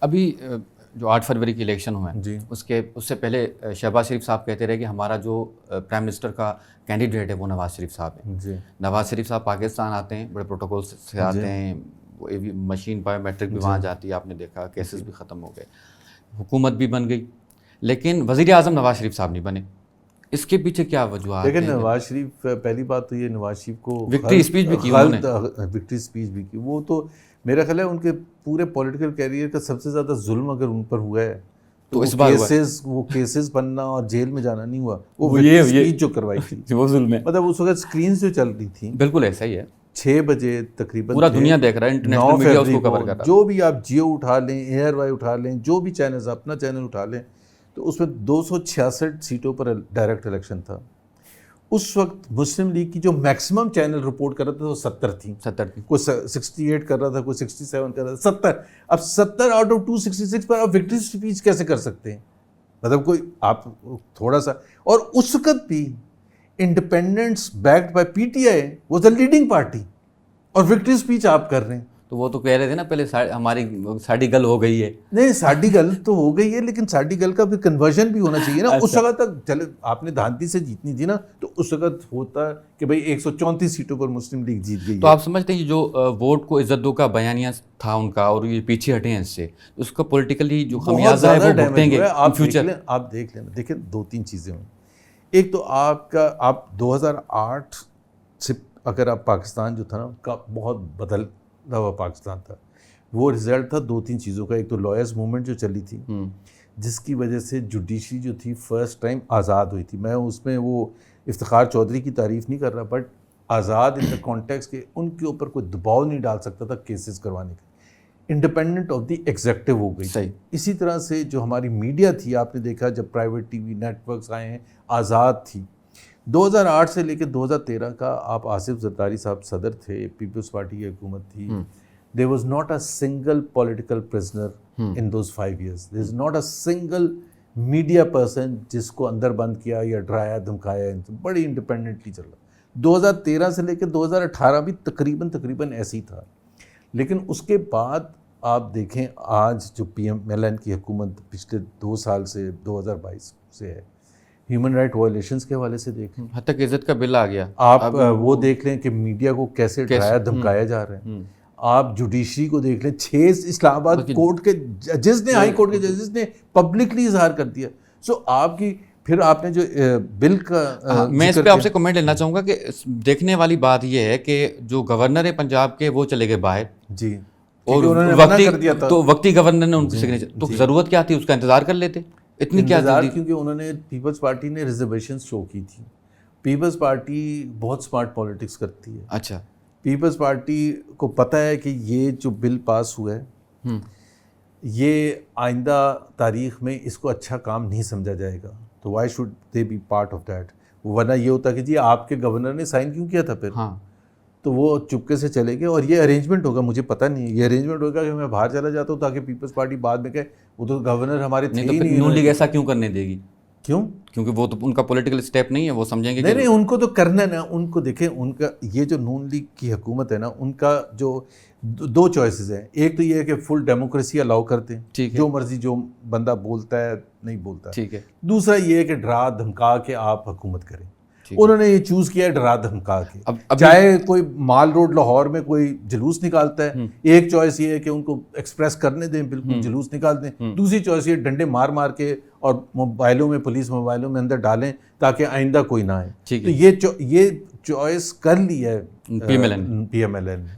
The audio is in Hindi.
अभी जो 8 फरवरी की इलेक्शन हुए जी। उससे पहले शहबाज शरीफ साहब कहते रहे कि हमारा जो प्राइम मिनिस्टर का कैंडिडेट है वो नवाज़ शरीफ साहब है। जी। नवाज़ शरीफ साहब पाकिस्तान आते हैं, बड़े प्रोटोकॉल से आते हैं, वो मशीन बायोमेट्रिक भी वहाँ जाती है, आपने देखा, केसेस भी ख़त्म हो गए, हुकूमत भी बन गई, लेकिन वज़ीर आज़म नवाज़ शरीफ साहब नहीं बने। इसके पीछे क्या वजूहत है? लेकिन नवाज शरीफ, पहली बात तो ये नवाज शरीफ को विक्ट्री स्पीच भी की उन्होंने, विक्ट्री स्पीच भी की, वो तो मेरा ख्याल है उनके पूरे पॉलिटिकल कैरियर का सबसे ज़्यादा जुल्म अगर उन पर हुआ है तो इस बार वो केसेस बनना और जेल में जाना नहीं हुआ, वो ये स्पीच जो करवाई थी वो जुल्म है। मतलब उस वक्त स्क्रीन जो चल रही थी, बिल्कुल ऐसा ही है, 6 बजे तकरीबन पूरा दुनिया देख रहा है, इंटरनेशनल मीडिया उसको कवर कर रहा है। जो भी आप जियो उठा लें, एयरवाई उठा लें, जो भी चैनल्स, अपना चैनल उठा लें, तो उसमें 266 सीटों पर डायरेक्ट इलेक्शन था। उस वक्त मुस्लिम लीग की जो मैक्सिमम चैनल रिपोर्ट कर रहा था वो 70 थी, कोई 68 कर रहा था, कोई 67 कर रहा था, 70। अब 70 आउट ऑफ 266 पर आप विक्ट्री स्पीच कैसे कर सकते हैं? मतलब कोई आप थोड़ा सा, और उस वक्त भी independents backed by PTI was the leading party और विक्ट्री स्पीच आप कर रहे हैं। तो वो तो कह रहे थे ना पहले हमारी साड़ी गल हो गई है। नहीं, साड़ी गल तो हो गई है, लेकिन साड़ी गल का भी कन्वर्जन भी होना चाहिए ना। उस जगह तक चले, आपने धांधली से जीतनी थी ना, तो उस वक्त होता कि भाई 134 सीटों पर मुस्लिम लीग जीत गई। तो आप समझते हैं जो वोट को इज्जत दो का बयानिया था उनका, और ये पीछे हटे हैं इससे, उसका पॉलिटिकली जो खमियाजा है वो भुगतेंगे फ्यूचर। आप देख लेना, देखिए 2-3 चीज़ें हुई। एक तो आप 2008 से अगर आप पाकिस्तान जो था ना का बहुत बदलता हुआ पाकिस्तान था, वो रिजल्ट था 2-3 चीज़ों का। एक तो लॉयर्स मूवमेंट जो चली थी, जिसकी वजह से जुडिशरी जो थी फर्स्ट टाइम आज़ाद हुई थी। मैं उसमें वो इफ्तिखार चौधरी की तारीफ़ नहीं कर रहा, but Azad in the context के उनके ऊपर कोई दबाव नहीं डाल सकता था केसेस करवाने का, इंडिपेंडेंट ऑफ द एग्जेक्टिव हो गई। सही। इसी तरह से जो हमारी मीडिया थी, आपने देखा जब प्राइवेट टीवी नेटवर्क्स आए हैं, आज़ाद थी। 2008 से लेकर 2013 का आप आसिफ जरदारी साहब सदर थे, पीपल्स पार्टी की हुकूमत थी। There was not a single political prisoner in those 5 years। There is not a single media person जिसको अंदर बंद किया या डराया धमकाया। बड़ी इंडिपेंडेंटली चल रहा। 2013 से लेकर 2018 भी तकरीबन ऐसे ही था। लेकिन उसके बाद आप देखें आज जो PMLN की हुकूमत पिछले 2 साल से 2022 से है, ह्यूमन राइट वायलेशंस के हवाले से देख लें, हद तक इज्जत का बिल आ गया। आप वो देख लें कि मीडिया को कैसे डराया धमकाया जा रहा है। आप जुडिशरी को देख लें, 6 इस्लामाबाद कोर्ट के जजेस ने, हाई कोर्ट के जजेस ने पब्लिकली इजहार कर दिया। सो आपकी फिर आपने जो बिल का मैं इस पे आपसे कमेंट लेना चाहूँगा कि देखने वाली बात यह है कि जो गवर्नर है पंजाब के वो चले गए बाहर जी, और उन्होंने मना कर दिया था। तो वक्ती गवर्नर ने उनकी सिग्नेचर, तो ज़रूरत क्या थी, उसका इंतजार कर लेते, इतनी क्या जल्दी? क्योंकि उन्होंने पीपल्स पार्टी ने रिजर्वेशन शो की थी। पीपल्स पार्टी बहुत स्मार्ट पॉलिटिक्स करती है। अच्छा, पीपल्स पार्टी को पता है कि ये जो बिल पास हुआ है ये आइंदा तारीख में इसको अच्छा काम नहीं समझा जाएगा, तो why should they B part of that. वरना ये होता कि जी आपके गवर्नर ने साइन क्यों किया था फिर? हाँ, तो वो चुपके से चले गए। और ये अरेंजमेंट होगा, मुझे पता नहीं है, ये अरेंजमेंट होगा कि मैं बाहर चला जाता हूँ ताकि पीपल्स पार्टी बाद में कहे वो तो गवर्नर हमारे थे ही नहीं। नून लीग ऐसा क्यों करने देगी? क्यों? क्योंकि वो तो उनका पॉलिटिकल स्टेप नहीं है, वो समझेंगे नहीं, उनको तो करना ना। उनको देखें, उनका ये जो नून लीग की हुकूमत है ना, उनका जो 2 चॉइसेस हैं। एक तो ये है कि फुल डेमोक्रेसी अलाउ करते हैं, जो मर्जी जो बंदा बोलता है नहीं बोलता, ठीक है। दूसरा ये है कि डरा धमका के आप हुकूमत करें। उन्होंने ये चूज़ किया है डरा धमका के। चाहे कोई माल रोड लाहौर में कोई जुलूस निकालता है, एक चॉइस ये है कि उनको एक्सप्रेस करने दें, बिल्कुल जुलूस निकाल दें। दूसरी चॉइस ये डंडे मार मार के और मोबाइलों में, पुलिस मोबाइलों में अंदर डालें ताकि आइंदा कोई ना आए। तो ये चॉइस कर ली है PMLN।